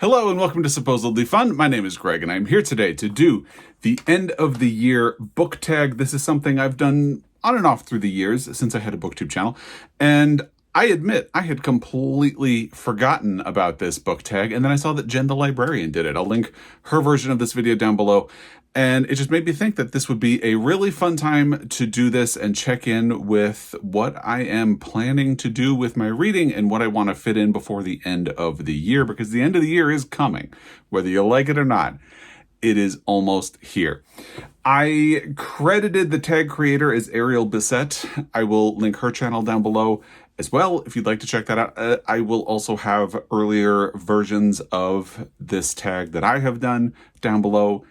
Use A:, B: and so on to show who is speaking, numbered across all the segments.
A: Hello and welcome to Supposedly Fun. My name is Greg and I'm here today to do the end of the year book tag. This is something I've done on and off through the years since I had a booktube channel. And I admit I had completely forgotten about this book tag, and then I saw that Jen the Librarian did it. I'll link her version of this video down below. And it just made me think that this would be a really fun time to do this and check in with what I am planning to do with my reading and what I want to fit in before the end of the year, because the end of the year is coming, whether you like it or not. It is almost here. I credited the tag creator as Ariel Bissett. I will link her channel down below as well if you'd like to check that out. I will also have earlier versions of this tag that I have done down below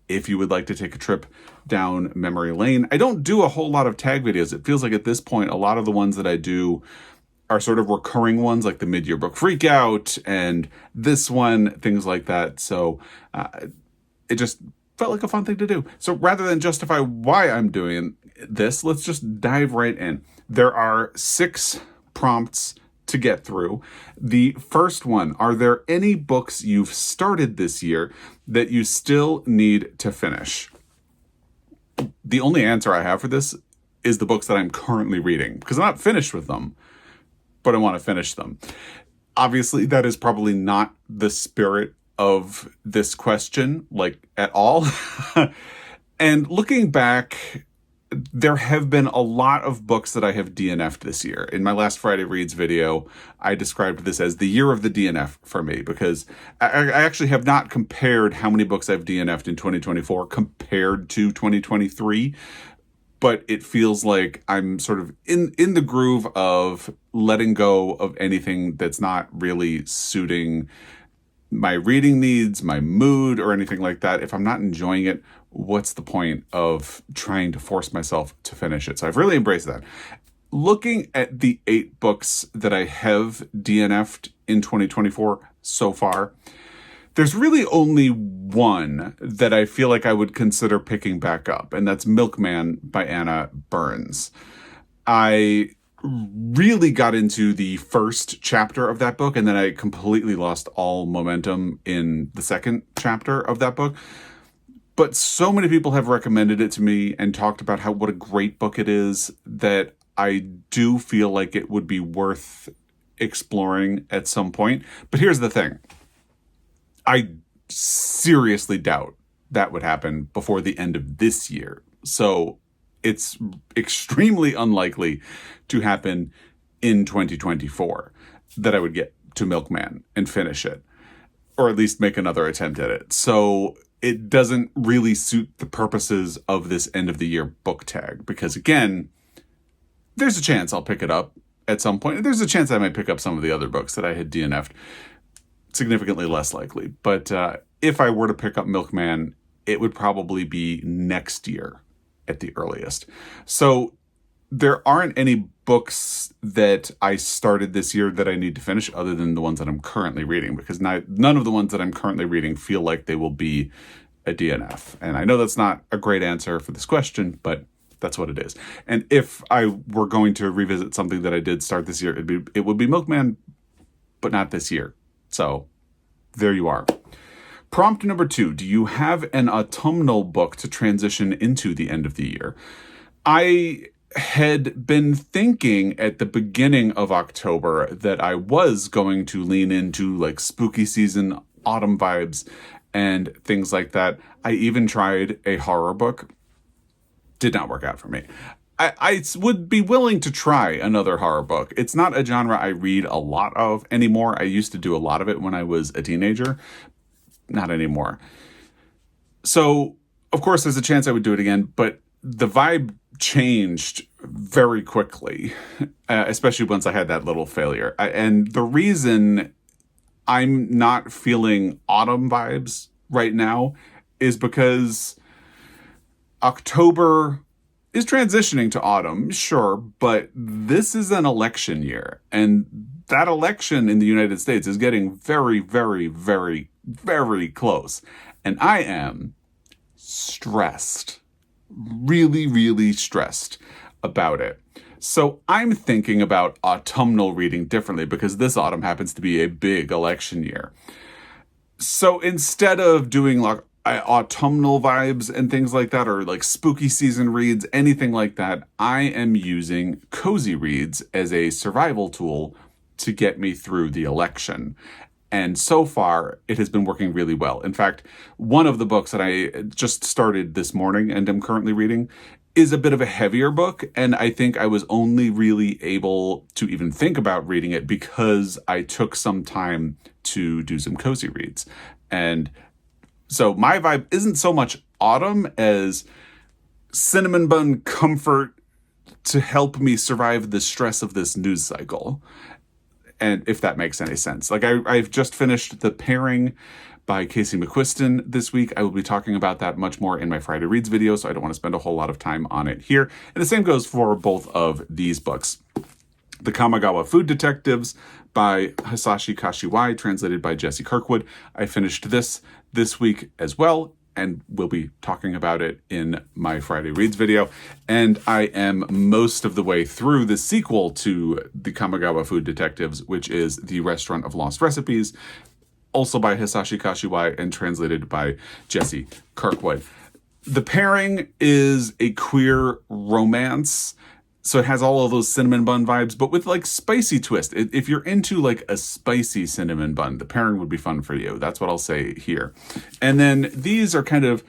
A: if you would like to take a trip down memory lane. I don't do a whole lot of tag videos. It feels like at this point, a lot of the ones that I do are sort of recurring ones, like the mid-year book freakout and this one, things like that. So it just felt like a fun thing to do. So rather than justify why I'm doing this, let's just dive right in. There are 6 prompts to get through. The first one, are there any books you've started this year that you still need to finish? The only answer I have for this is the books that I'm currently reading, because I'm not finished with them, but I want to finish them. Obviously, that is probably not the spirit of this question, like, at all. And looking back, there have been a lot of books that I have DNF'd this year. In my last Friday Reads video, I described this as the year of the DNF for me, because I actually have not compared how many books I've DNF'd in 2024 compared to 2023. But it feels like I'm sort of in the groove of letting go of anything that's not really suiting my reading needs, my mood, or anything like that. If I'm not enjoying it, what's the point of trying to force myself to finish it? So I've really embraced that. Looking at the 8 books that I have DNF'd in 2024 so far, there's really only one that I feel like I would consider picking back up, and that's Milkman by Anna Burns. I really got into the first chapter of that book, and then I completely lost all momentum in the second chapter of that book. But so many people have recommended it to me and talked about what a great book it is, that I do feel like it would be worth exploring at some point. But here's the thing. I seriously doubt that would happen before the end of this year. So it's extremely unlikely to happen in 2024 that I would get to Milkman and finish it, or at least make another attempt at it. So it doesn't really suit the purposes of this end of the year book tag, because again, there's a chance I'll pick it up at some point. There's a chance I might pick up some of the other books that I had DNF'd. Significantly less likely. But if I were to pick up Milkman, it would probably be next year at the earliest. So there aren't any books that I started this year that I need to finish other than the ones that I'm currently reading, because none of the ones that I'm currently reading feel like they will be a DNF. And I know that's not a great answer for this question, but that's what it is. And if I were going to revisit something that I did start this year, it would be Milkman, but not this year. So there you are. Prompt number 2. Do you have an autumnal book to transition into the end of the year? I had been thinking at the beginning of October that I was going to lean into like spooky season, autumn vibes, and things like that. I even tried a horror book. Did not work out for me. I would be willing to try another horror book. It's not a genre I read a lot of anymore. I used to do a lot of it when I was a teenager. Not anymore. So, of course, there's a chance I would do it again, but the vibe changed very quickly, especially once I had that little failure. And the reason I'm not feeling autumn vibes right now is because October is transitioning to autumn, sure, but this is an election year, and that election in the United States is getting very, very, very, very close, and I am stressed, really, really stressed about it. So I'm thinking about autumnal reading differently, because this autumn happens to be a big election year. So instead of doing like autumnal vibes and things like that, or like spooky season reads, anything like that, I am using cozy reads as a survival tool to get me through the election. And so far, it has been working really well. In fact, one of the books that I just started this morning and am currently reading is a bit of a heavier book. And I think I was only really able to even think about reading it because I took some time to do some cozy reads. And so my vibe isn't so much autumn as cinnamon bun comfort to help me survive the stress of this news cycle. And if that makes any sense. Like I've just finished The Pairing by Casey McQuiston this week. I will be talking about that much more in my Friday Reads video, so I don't want to spend a whole lot of time on it here. And the same goes for both of these books. The Kamigawa Food Detectives by Hisashi Kashiwai, translated by Jesse Kirkwood. I finished this week as well, and we'll be talking about it in my Friday Reads video. And I am most of the way through the sequel to the Kamigawa Food Detectives, which is The Restaurant of Lost Recipes, also by Hisashi Kashiwai and translated by Jesse Kirkwood. The Pairing is a queer romance. So it has all of those cinnamon bun vibes, but with like spicy twist. If you're into like a spicy cinnamon bun, The Pairing would be fun for you. That's what I'll say here. And then these are kind of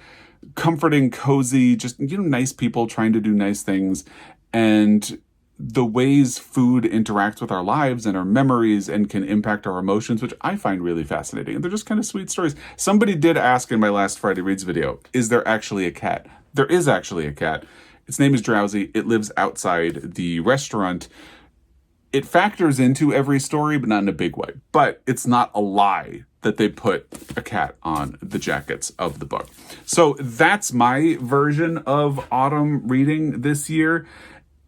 A: comforting, cozy, just, nice people trying to do nice things. And the ways food interacts with our lives and our memories and can impact our emotions, which I find really fascinating. And they're just kind of sweet stories. Somebody did ask in my last Friday Reads video, is there actually a cat? There is actually a cat. Its name is Drowsy. It lives outside the restaurant. It factors into every story, but not in a big way. But it's not a lie that they put a cat on the jackets of the book. So that's my version of autumn reading this year.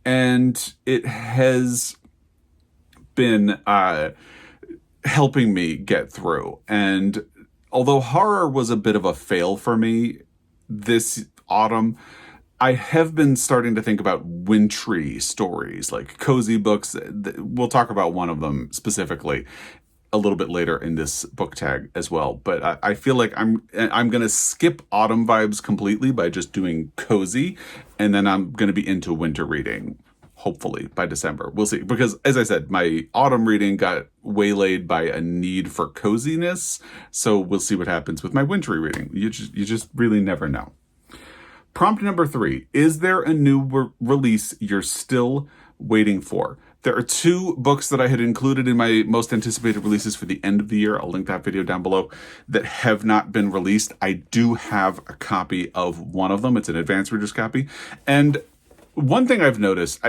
A: And it has been helping me get through. And although horror was a bit of a fail for me this autumn, I have been starting to think about wintry stories, like cozy books. We'll talk about one of them specifically a little bit later in this book tag as well. But I feel like I'm going to skip autumn vibes completely by just doing cozy, and then I'm going to be into winter reading, hopefully by December. We'll see. Because as I said, my autumn reading got waylaid by a need for coziness. So we'll see what happens with my wintry reading. You just really never know. Prompt number 3, is there a new release you're still waiting for? There are 2 books that I had included in my most anticipated releases for the end of the year. I'll link that video down below that have not been released. I do have a copy of one of them. It's an advanced reader's copy. And one thing I've noticed,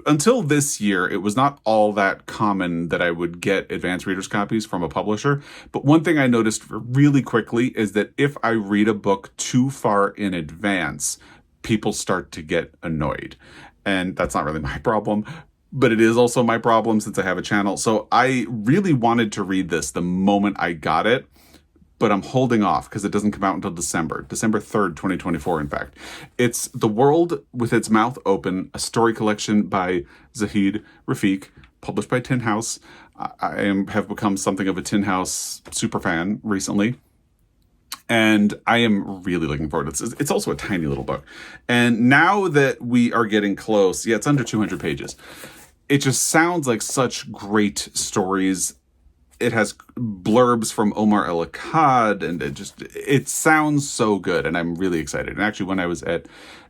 A: until this year, it was not all that common that I would get advanced reader's copies from a publisher. But one thing I noticed really quickly is that if I read a book too far in advance, people start to get annoyed. And that's not really my problem, but it is also my problem since I have a channel. So I really wanted to read this the moment I got it, but I'm holding off because it doesn't come out until December 3rd, 2024, in fact. It's The World with Its Mouth Open, a story collection by Zahid Rafiq, published by Tin House. I have become something of a Tin House superfan recently, and I am really looking forward to it. It's also a tiny little book. And now that we are getting close, it's under 200 pages. It just sounds like such great stories. It has blurbs from Omar El-Akkad, and it sounds so good, and I'm really excited. And actually, when I was at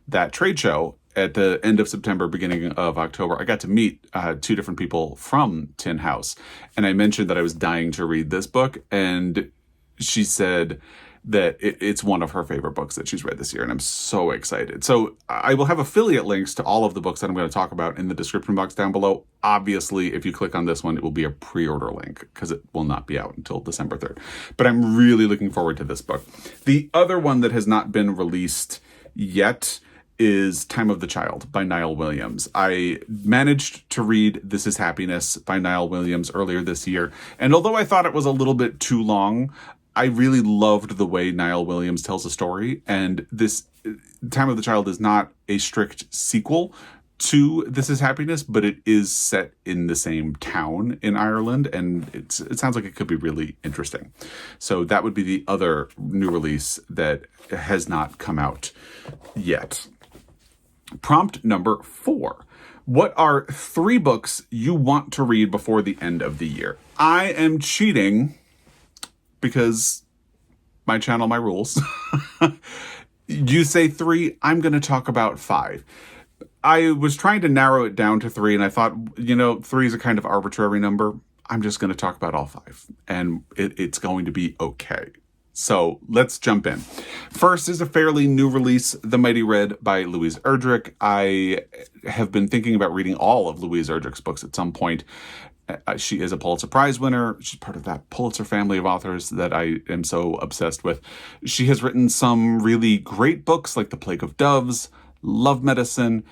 A: that trade show at the end of September, beginning of October, I got to meet 2 different people from Tin House, and I mentioned that I was dying to read this book, and she said that it's one of her favorite books that she's read this year, and I'm so excited. So I will have affiliate links to all of the books that I'm going to talk about in the description box down below. Obviously, if you click on this one, it will be a pre-order link because it will not be out until December 3rd. But I'm really looking forward to this book. The other one that has not been released yet is Time of the Child by Niall Williams. I managed to read This Is Happiness by Niall Williams earlier this year, and although I thought it was a little bit too long, I really loved the way Niall Williams tells a story, and this Time of the Child is not a strict sequel to This Is Happiness, but it is set in the same town in Ireland, and it sounds like it could be really interesting. So that would be the other new release that has not come out yet. Prompt number 4. What are 3 books you want to read before the end of the year? I am cheating because my channel, my rules. You say 3, I'm going to talk about 5. I was trying to narrow it down to 3, and I thought, 3 is a kind of arbitrary number. I'm just going to talk about all 5, and it's going to be okay. So let's jump in. First is a fairly new release, The Mighty Red by Louise Erdrich. I have been thinking about reading all of Louise Erdrich's books at some point. She is a Pulitzer Prize winner. She's part of that Pulitzer family of authors that I am so obsessed with. She has written some really great books like The Plague of Doves, Love Medicine,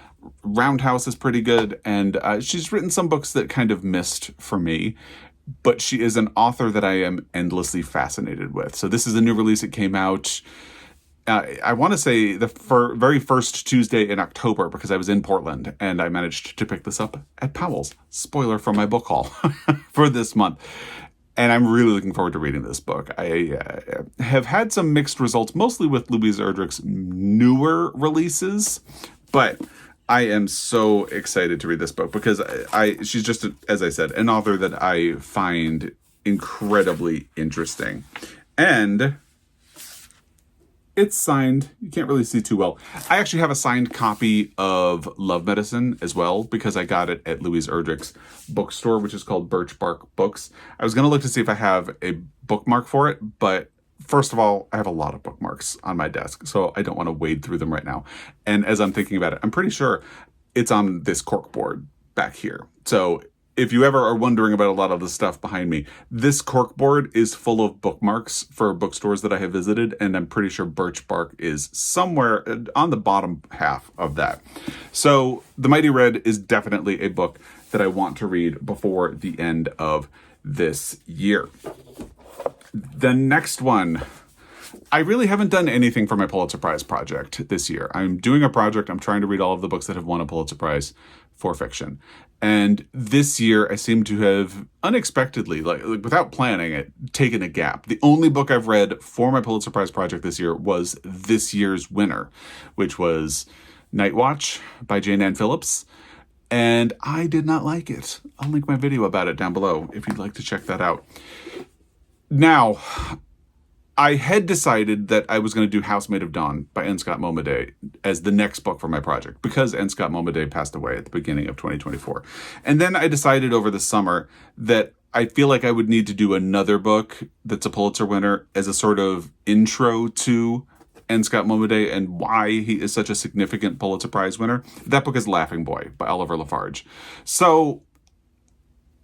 A: Roundhouse is pretty good, and she's written some books that kind of missed for me, but she is an author that I am endlessly fascinated with. So this is a new release. It came out, I want to say the very first Tuesday in October, because I was in Portland and I managed to pick this up at Powell's. Spoiler for my book haul for this month. And I'm really looking forward to reading this book. I have had some mixed results, mostly with Louise Erdrich's newer releases, but I am so excited to read this book because she's just, as I said, an author that I find incredibly interesting. And it's signed. You can't really see too well. I actually have a signed copy of Love Medicine as well because I got it at Louise Erdrich's bookstore, which is called Birch Bark Books. I was going to look to see if I have a bookmark for it, but first of all, I have a lot of bookmarks on my desk, so I don't want to wade through them right now. And as I'm thinking about it, I'm pretty sure it's on this corkboard back here. So if you ever are wondering about a lot of the stuff behind me, this corkboard is full of bookmarks for bookstores that I have visited, and I'm pretty sure Birch Bark is somewhere on the bottom half of that. So The Mighty Red is definitely a book that I want to read before the end of this year. The next one, I really haven't done anything for my Pulitzer Prize project this year. I'm doing a project. I'm trying to read all of the books that have won a Pulitzer Prize for fiction. And this year, I seem to have unexpectedly, like without planning it, taken a gap. The only book I've read for my Pulitzer Prize project this year was this year's winner, which was Night Watch by Jane Ann Phillips. And I did not like it. I'll link my video about it down below if you'd like to check that out. Now, I had decided that I was going to do Housemaid of Dawn by N. Scott Momaday as the next book for my project because N. Scott Momaday passed away at the beginning of 2024. And then I decided over the summer that I feel like I would need to do another book that's a Pulitzer winner as a sort of intro to N. Scott Momaday and why he is such a significant Pulitzer Prize winner. That book is Laughing Boy by Oliver Lafarge. So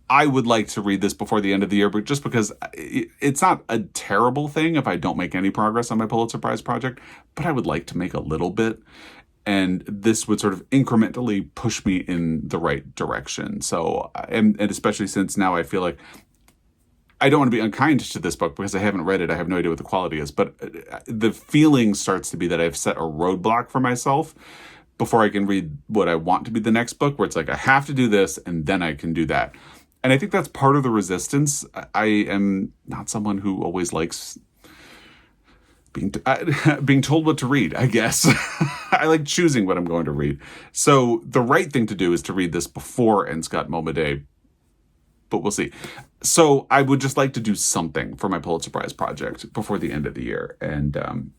A: I would like to read this before the end of the year, but just because it's not a terrible thing if I don't make any progress on my Pulitzer Prize project, but I would like to make a little bit. And this would sort of incrementally push me in the right direction. So, and especially since now I feel like I don't want to be unkind to this book because I haven't read it. I have no idea what the quality is, but the feeling starts to be that I've set a roadblock for myself before I can read what I want to be the next book, where it's like, I have to do this and then I can do that. And I think that's part of the resistance. I am not someone who always likes being told what to read, I guess. I like choosing what I'm going to read. So the right thing to do is to read this before N. Scott Momaday, but we'll see. So I would just like to do something for my Pulitzer Prize project before the end of the year. And,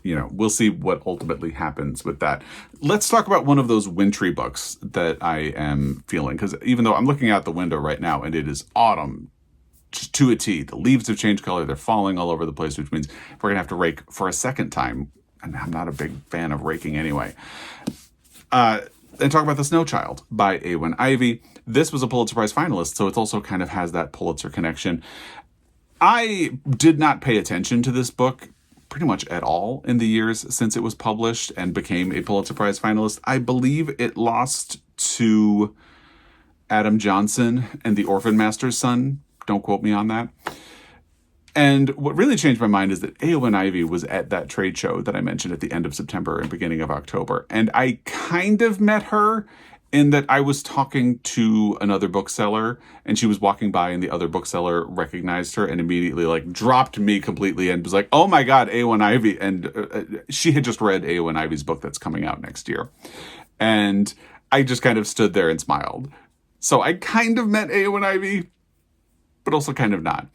A: we'll see what ultimately happens with that. Let's talk about one of those wintry books that I am feeling. Because even though I'm looking out the window right now and it is autumn just to a T, the leaves have changed color. They're falling all over the place, which means we're going to have to rake for a second time. And I'm not a big fan of raking anyway. And talk about The Snow Child by Eowyn Ivey. This was a Pulitzer Prize finalist, so it also kind of has that Pulitzer connection. I did not pay attention to this book pretty much at all in the years since it was published and became a Pulitzer Prize finalist. I believe it lost to Adam Johnson and The Orphan Master's Son. Don't quote me on that. And what really changed my mind is that Eowyn Ivy was at that trade show that I mentioned at the end of September and beginning of October. And I kind of met her in that I was talking to another bookseller and she was walking by and the other bookseller recognized her and immediately like dropped me completely and was like, oh my God, Eowyn Ivy. And she had just read Eowyn Ivy's book that's coming out next year. And I just kind of stood there and smiled. So I kind of met Eowyn Ivy, but also kind of not.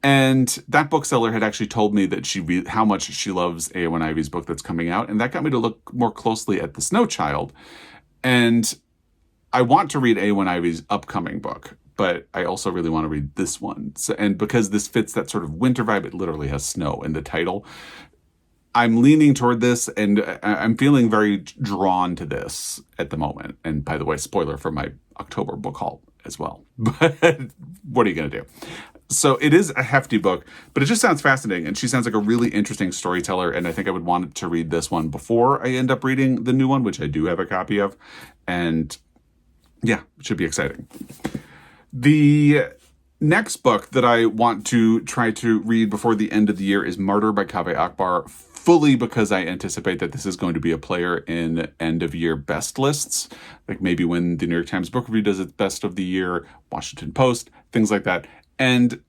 A: And that bookseller had actually told me that how much she loves Eowyn Ivy's book that's coming out. And that got me to look more closely at The Snow Child. And I want to read Eowyn Ivy's upcoming book, but I also really want to read this one. So, and because this fits that sort of winter vibe, it literally has snow in the title. I'm leaning toward this and I'm feeling very drawn to this at the moment. And by the way, spoiler for my October book haul as well. But what are you going to do? So it is a hefty book, but it just sounds fascinating. And she sounds like a really interesting storyteller. And I think I would want to read this one before I end up reading the new one, which I do have a copy of. And yeah, it should be exciting. The next book that I want to try to read before the end of the year is Martyr by Kaveh Akbar, fully because I anticipate that this is going to be a player in end of year best lists, like maybe when the New York Times Book Review does its best of the year, Washington Post, things like that. And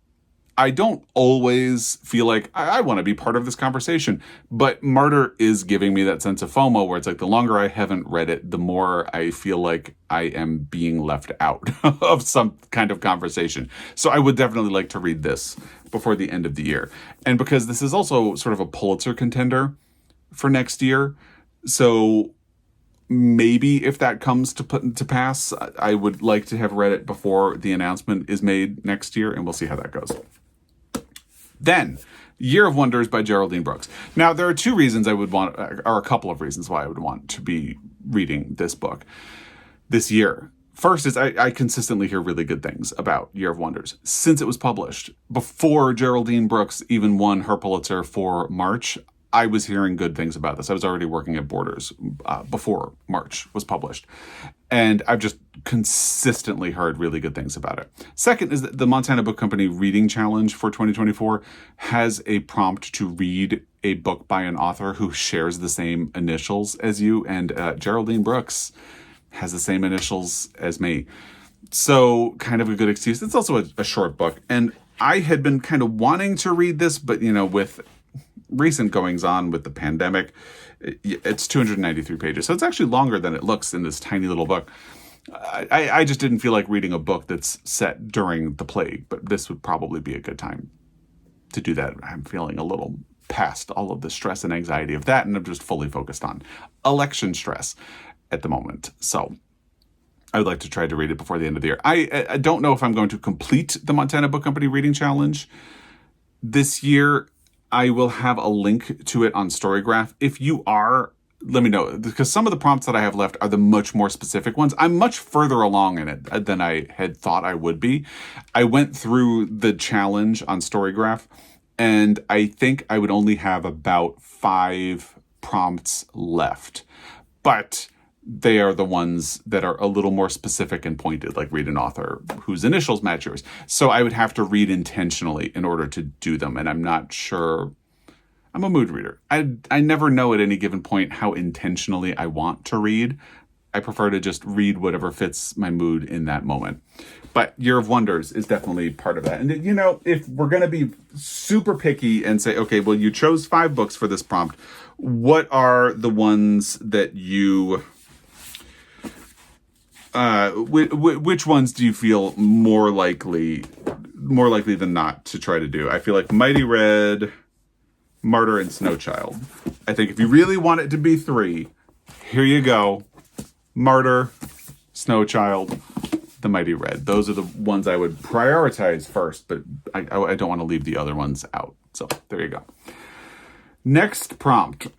A: I don't always feel like I want to be part of this conversation, but Martyr is giving me that sense of FOMO where it's like the longer I haven't read it, the more I feel like I am being left out of some kind of conversation. So I would definitely like to read this before the end of the year. And because this is also sort of a Pulitzer contender for next year, so maybe if that comes to pass, I would like to have read it before the announcement is made next year, and we'll see how that goes. Then, Year of Wonders by Geraldine Brooks. Now, there are two reasons I would want, or a couple of reasons why I would want to be reading this book this year. First is I consistently hear really good things about Year of Wonders since it was published. Before Geraldine Brooks even won her Pulitzer for March, I was hearing good things about this. I was already working at Borders before March was published. And I've just consistently heard really good things about it. Second is that the Montana Book Company Reading Challenge for 2024 has a prompt to read a book by an author who shares the same initials as you. And Geraldine Brooks has the same initials as me. So kind of a good excuse. It's also a short book. And I had been kind of wanting to read this, but, with recent goings on with the pandemic, it's 293 pages. So it's actually longer than it looks in this tiny little book. I just didn't feel like reading a book that's set during the plague, but this would probably be a good time to do that. I'm feeling a little past all of the stress and anxiety of that, and I'm just fully focused on election stress at the moment. So I would like to try to read it before the end of the year. I don't know if I'm going to complete the Montana Book Company Reading Challenge this year. I will have a link to it on Storygraph. If you are, let me know, because some of the prompts that I have left are the much more specific ones. I'm much further along in it than I had thought I would be. I went through the challenge on Storygraph, and I think I would only have about 5 prompts left. But they are the ones that are a little more specific and pointed, like read an author whose initials match yours. So I would have to read intentionally in order to do them. And I'm not sure. I'm a mood reader. I never know at any given point how intentionally I want to read. I prefer to just read whatever fits my mood in that moment. But Year of Wonders is definitely part of that. And, if we're going to be super picky and say, okay, well, you chose 5 books for this prompt, what are the ones that you... which ones do you feel more likely than not to try to do? I feel like Mighty Red, Martyr, and Snow Child. I think if you really want it to be 3, here you go. Martyr, Snow Child, the Mighty Red. Those are the ones I would prioritize first, but I don't want to leave the other ones out. So there you go. Next prompt.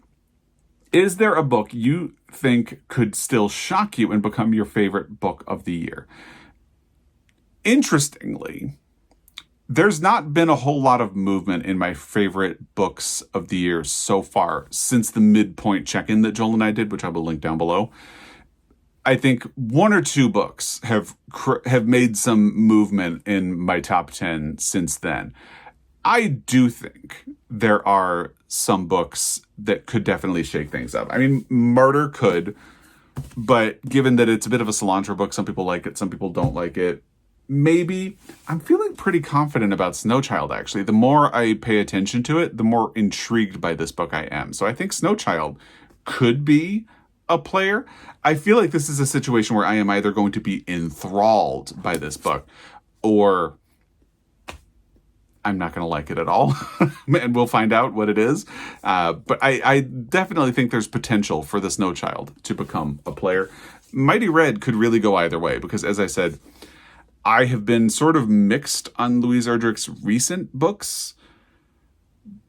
A: Is there a book you think could still shock you and become your favorite book of the year? Interestingly, there's not been a whole lot of movement in my favorite books of the year so far since the midpoint check-in that Joel and I did, which I will link down below. I think 1 or 2 books have made some movement in my top 10 since then. I do think there are some books that could definitely shake things up. I mean, Murder could, but given that it's a bit of a cilantro book, some people like it, some people don't like it. Maybe. I'm feeling pretty confident about Snow Child, actually. The more I pay attention to it, the more intrigued by this book I am. So I think Snow Child could be a player. I feel like this is a situation where I am either going to be enthralled by this book or I'm not going to like it at all. And we'll find out what it is. But I definitely think there's potential for the Snow Child to become a player. Mighty Red could really go either way because, as I said, I have been sort of mixed on Louise Erdrich's recent books,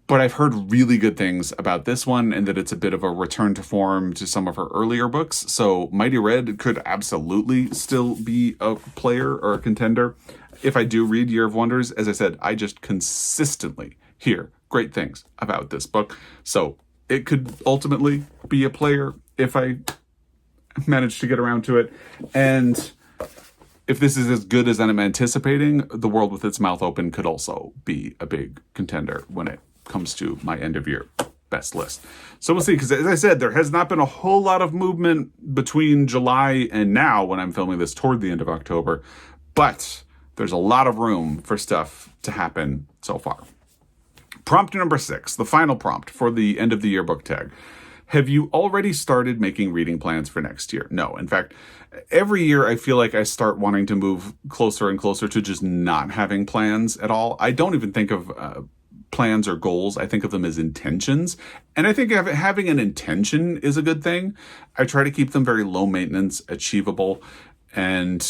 A: but I've heard really good things about this one and that it's a bit of a return to form to some of her earlier books. So Mighty Red could absolutely still be a player or a contender. If I do read Year of Wonders, as I said, I just consistently hear great things about this book. So it could ultimately be a player if I manage to get around to it. And if this is as good as I'm anticipating, The World with Its Mouth Open could also be a big contender when it comes to my end of year best list. So we'll see, because as I said, there has not been a whole lot of movement between July and now when I'm filming this toward the end of October, but there's a lot of room for stuff to happen so far. Prompt number 6, the final prompt for the end of the year book tag. Have you already started making reading plans for next year? No. In fact, every year I feel like I start wanting to move closer and closer to just not having plans at all. I don't even think of plans or goals. I think of them as intentions. And I think having an intention is a good thing. I try to keep them very low maintenance, achievable, and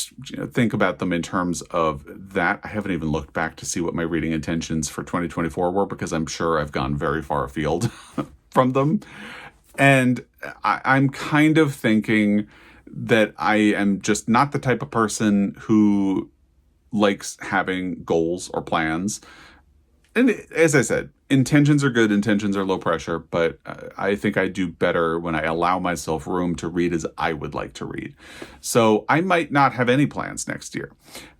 A: think about them in terms of that. I haven't even looked back to see what my reading intentions for 2024 were because I'm sure I've gone very far afield from them. And I'm kind of thinking that I am just not the type of person who likes having goals or plans. And as I said, intentions are good, intentions are low pressure, but I think I do better when I allow myself room to read as I would like to read. So I might not have any plans next year.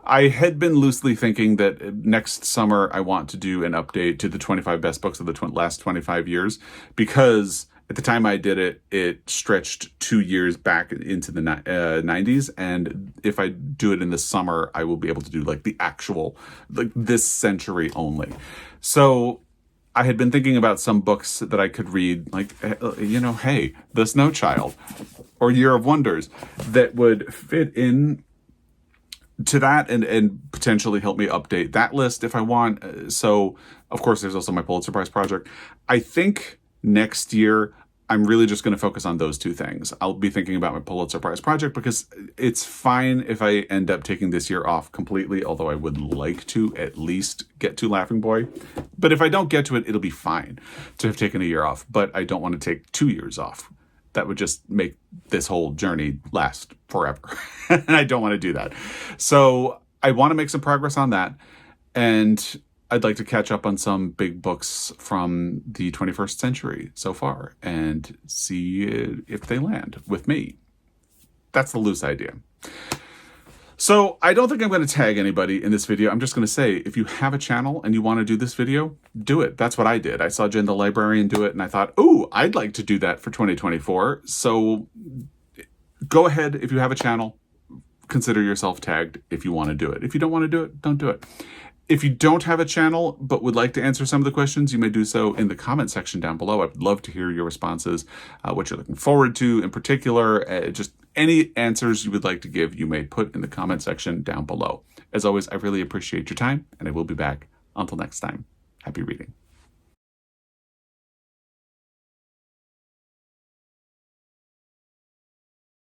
A: I had been loosely thinking that next summer I want to do an update to the 25 best books of the last 25 years because at the time I did it, it stretched 2 years back into the 90s. And if I do it in the summer, I will be able to do like the actual, like this century only. So I had been thinking about some books that I could read, like, hey, The Snow Child or Year of Wonders that would fit in to that and potentially help me update that list if I want. So, of course, there's also my Pulitzer Prize project. I think next year, I'm really just going to focus on those two things. I'll be thinking about my Pulitzer Prize project because it's fine if I end up taking this year off completely, although I would like to at least get to Laughing Boy. But if I don't get to it, it'll be fine to have taken a year off. But I don't want to take 2 years off. That would just make this whole journey last forever. And I don't want to do that. So I want to make some progress on that. And I'd like to catch up on some big books from the 21st century so far and see if they land with me. That's the loose idea. So I don't think I'm going to tag anybody in this video. I'm just going to say, if you have a channel and you want to do this video, do it. That's what I did. I saw Jen the Librarian do it and I thought, ooh, I'd like to do that for 2024. So go ahead. If you have a channel, consider yourself tagged if you want to do it. If you don't want to do it, don't do it. If you don't have a channel but would like to answer some of the questions, you may do so in the comment section down below. I'd love to hear your responses, what you're looking forward to in particular, just any answers you would like to give, you may put in the comment section down below. As always, I really appreciate your time, and I will be back. Until next time, happy reading.